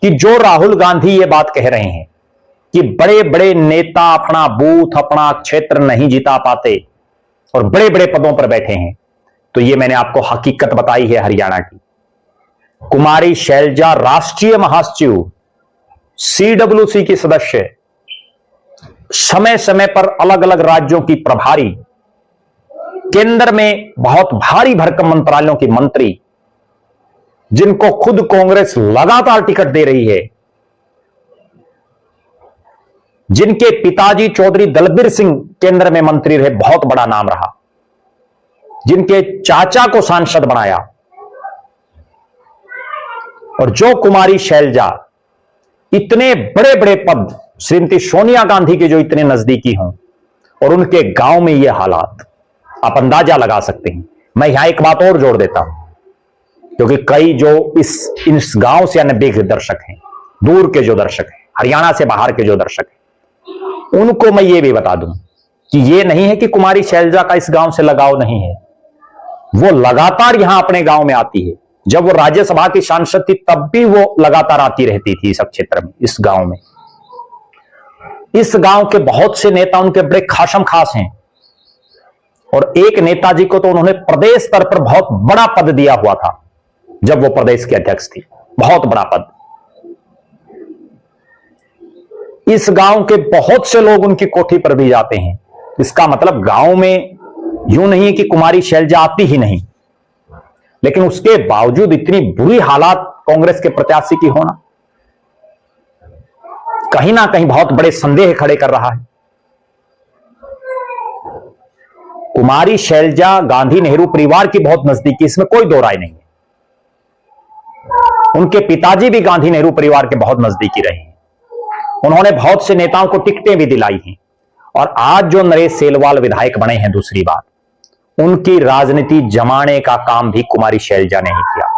कि जो राहुल गांधी ये बात कह रहे हैं कि बड़े बड़े नेता अपना बूथ, अपना क्षेत्र नहीं जिता पाते और बड़े बड़े पदों पर बैठे हैं, तो ये मैंने आपको हकीकत बताई है हरियाणा की। कुमारी शैलजा राष्ट्रीय महासचिव, CWC की सदस्य, समय समय पर अलग अलग राज्यों की प्रभारी, केंद्र में बहुत भारी भरकम मंत्रालयों की मंत्री, जिनको खुद कांग्रेस लगातार टिकट दे रही है, जिनके पिताजी चौधरी दलबीर सिंह केंद्र में मंत्री रहे, बहुत बड़ा नाम रहा, जिनके चाचा को सांसद बनाया, और जो कुमारी शैलजा इतने बड़े बड़े पद, श्रीमती सोनिया गांधी के जो इतने नजदीकी हों, और उनके गांव में ये हालात, आप अंदाजा लगा सकते हैं। मैं यहां एक बात और जोड़ देता हूं, क्योंकि कई जो इस गांव से अनभिज्ञ दर्शक हैं, दूर के जो दर्शक हैं, हरियाणा से बाहर के जो दर्शक हैं, उनको मैं ये भी बता दूं कि ये नहीं है कि कुमारी शैलजा का इस गांव से लगाव नहीं है। वो लगातार यहां अपने गांव में आती है। जब वो राज्यसभा की सांसद थी तब भी वो लगातार आती रहती थी इस क्षेत्र में, इस गांव में। इस गांव के बहुत से नेता उनके बड़े खासम खास हैं, और एक नेताजी को तो उन्होंने प्रदेश स्तर पर बहुत बड़ा पद दिया हुआ था जब वो प्रदेश के अध्यक्ष थी, बहुत बड़ा पद। इस गांव के बहुत से लोग उनकी कोठी पर भी जाते हैं। इसका मतलब गांव में यूं नहीं है कि कुमारी शैलजा आती ही नहीं, लेकिन उसके बावजूद इतनी बुरी हालात कांग्रेस के प्रत्याशी की होना कहीं ना कहीं बहुत बड़े संदेह खड़े कर रहा है। कुमारी शैलजा गांधी नेहरू परिवार की बहुत नजदीकी, इसमें कोई दो राय नहीं है। उनके पिताजी भी गांधी नेहरू परिवार के बहुत नजदीकी रहे हैं। उन्होंने बहुत से नेताओं को टिकटें भी दिलाई हैं, और आज जो नरेश सेलवाल विधायक बने हैं, दूसरी बात, उनकी राजनीति जमाने का काम भी कुमारी शैलजा ने ही किया।